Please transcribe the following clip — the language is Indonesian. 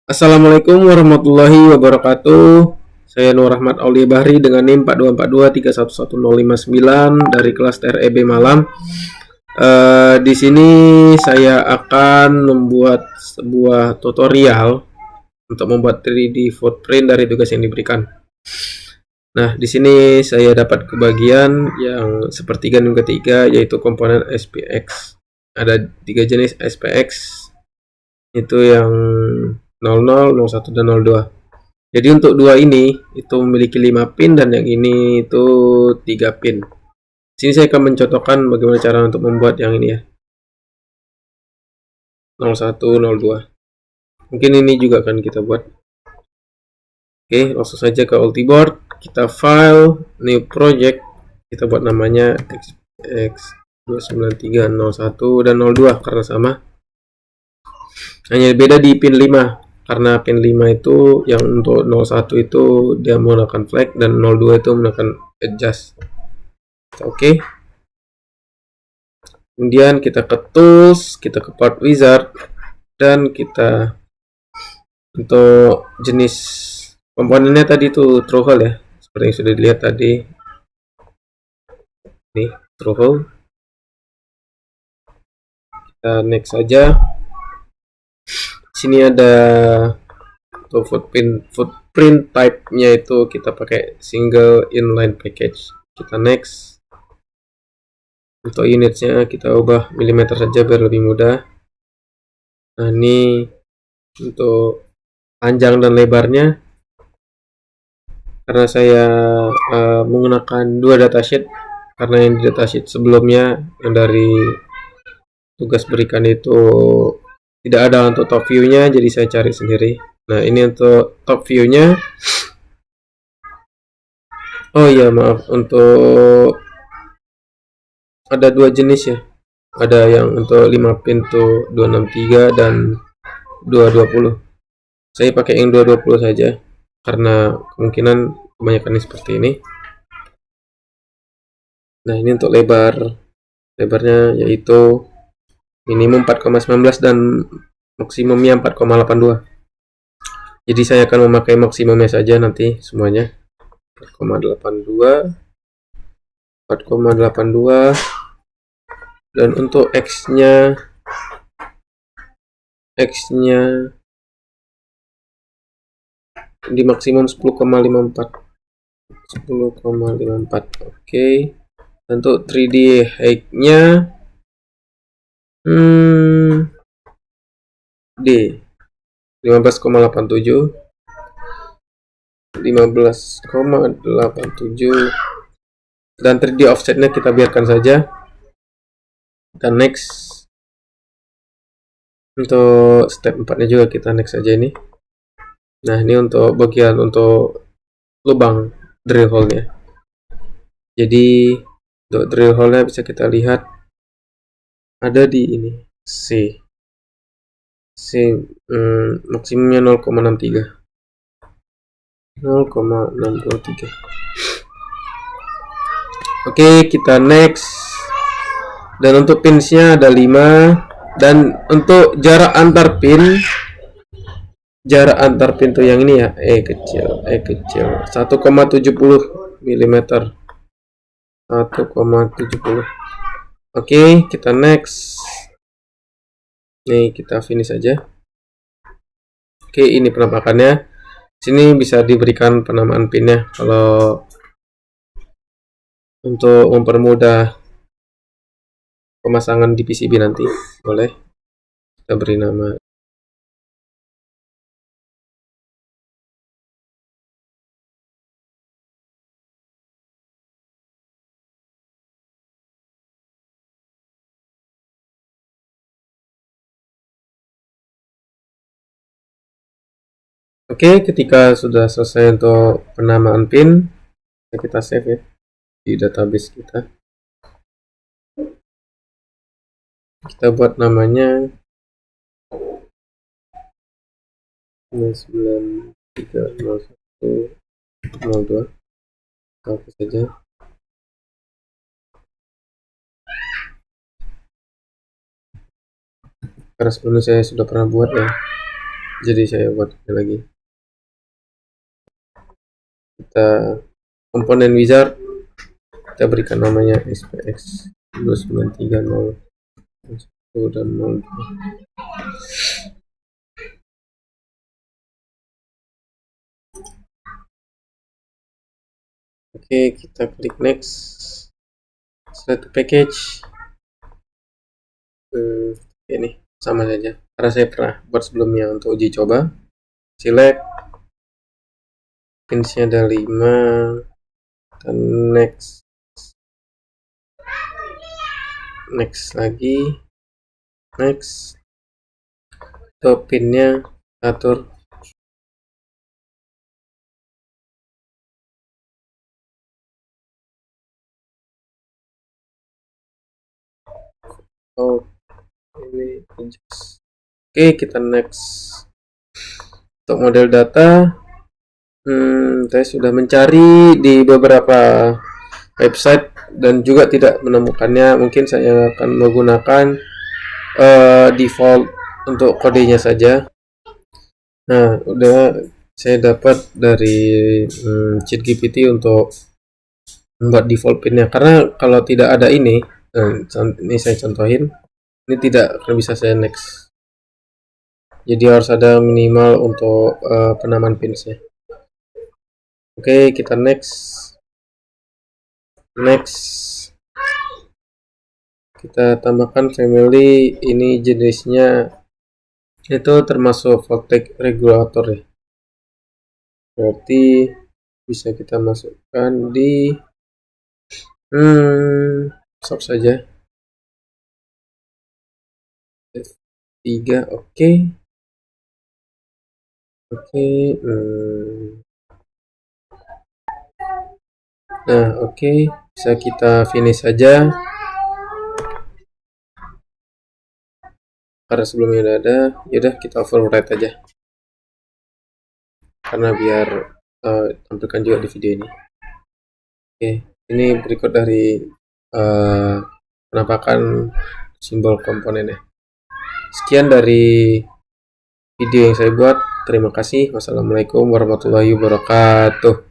Assalamualaikum warahmatullahi wabarakatuh. Saya Nur Rahmat Aulia Bahri dengan NIM 4242311059 dari kelas TREB Malam. Di sini saya akan membuat sebuah tutorial untuk membuat 3D footprint dari tugas yang diberikan. Nah, di sini saya dapat kebagian yang sepertiga dan ketiga, yaitu komponen SPX. Ada 3 jenis SPX, itu yang 00, 01, dan 02. Jadi untuk dua ini itu memiliki 5 pin dan yang ini itu 3 pin. Sini saya akan mencontohkan bagaimana cara untuk membuat yang ini ya. 01, 02. Mungkin ini juga akan kita buat. Oke, langsung saja ke Ultiboard. Kita file, new project. Kita buat namanya x29301 dan 02 karena sama. Hanya beda di pin 5. Karena pin 5 itu yang untuk 01 itu dia menggunakan flag dan 02 itu menggunakan adjust. Oke. Kemudian kita ke tools, kita ke part wizard, dan kita untuk jenis komponennya tadi itu through hole ya, seperti yang sudah dilihat tadi. Nih, through hole. Kita next saja. Sini ada untuk footprint type-nya itu kita pakai single inline package. Kita next. Untuk unitnya kita ubah milimeter saja biar lebih mudah. Nah, ini untuk panjang dan lebarnya, karena saya menggunakan dua datasheet, karena yang di datasheet sebelumnya yang dari tugas berikan itu tidak ada untuk top view-nya, jadi saya cari sendiri. Nah, ini untuk top view-nya. Oh iya, maaf, untuk ada dua jenis ya. Ada yang untuk 5 pin tuh 263 dan 220. Saya pakai yang 220 saja karena kemungkinan kebanyakan ini seperti ini. Nah, ini untuk lebarnya yaitu minimum 4,19 dan maksimumnya 4,82. Jadi saya akan memakai maksimumnya saja nanti semuanya. 4,82, 4,82, dan untuk X-nya di maksimum 10,54. 10,54. Oke. Untuk 3D height-nya D 15,87, 15,87, dan 3D offsetnya kita biarkan saja. Kita next. Untuk step 4 nya juga kita next saja ini. Nah, ini untuk bagian untuk lubang drill hole nya. Jadi untuk drill hole nya bisa kita lihat ada di ini C maksimumnya 0,63. 0,623. Oke, kita next. Dan untuk pinsnya ada 5, dan untuk jarak antar pin tuh yang ini ya, kecil 1,70 mm. 1,70. Oke, kita next. Nih, kita finish aja. Oke, ini penampakannya. Sini bisa diberikan penamaan pinnya kalau untuk mempermudah pemasangan di PCB nanti. Boleh kita beri nama. Oke, ketika sudah selesai untuk penamaan pin, kita save ya di database kita. Kita buat namanya 930102. Hapus saja. Karena sebelumnya saya sudah pernah buat ya. Jadi saya buat ini lagi. Kita komponen wizard, kita berikan namanya spx 2930 dan 0. Oke, kita klik next, select package. Ini sama saja karena saya pernah buat sebelumnya untuk uji coba. Select, pinsnya ada 5, dan next lagi, next, untuk pinnya atur. Oh, ini adjust. Oke, kita next. Untuk model data, saya sudah mencari di beberapa website dan juga tidak menemukannya. Mungkin saya akan menggunakan default untuk kodenya saja. Nah, udah saya dapat dari ChatGPT untuk membuat default pinnya, karena kalau tidak ada ini saya contohin, ini tidak akan bisa saya next. Jadi harus ada minimal untuk penamaan pinsnya. Oke, kita next. Kita tambahkan family, ini jenisnya itu termasuk voltage regulator ya, berarti bisa kita masukkan di stop saja F3. oke. Nah, oke, bisa kita finish saja karena sebelumnya udah ada. Yaudah, kita overwrite aja karena biar tampilkan juga di video ini. Oke, ini berikut dari penampakan simbol komponennya. Sekian dari video yang saya buat. Terima kasih. Wassalamualaikum warahmatullahi wabarakatuh.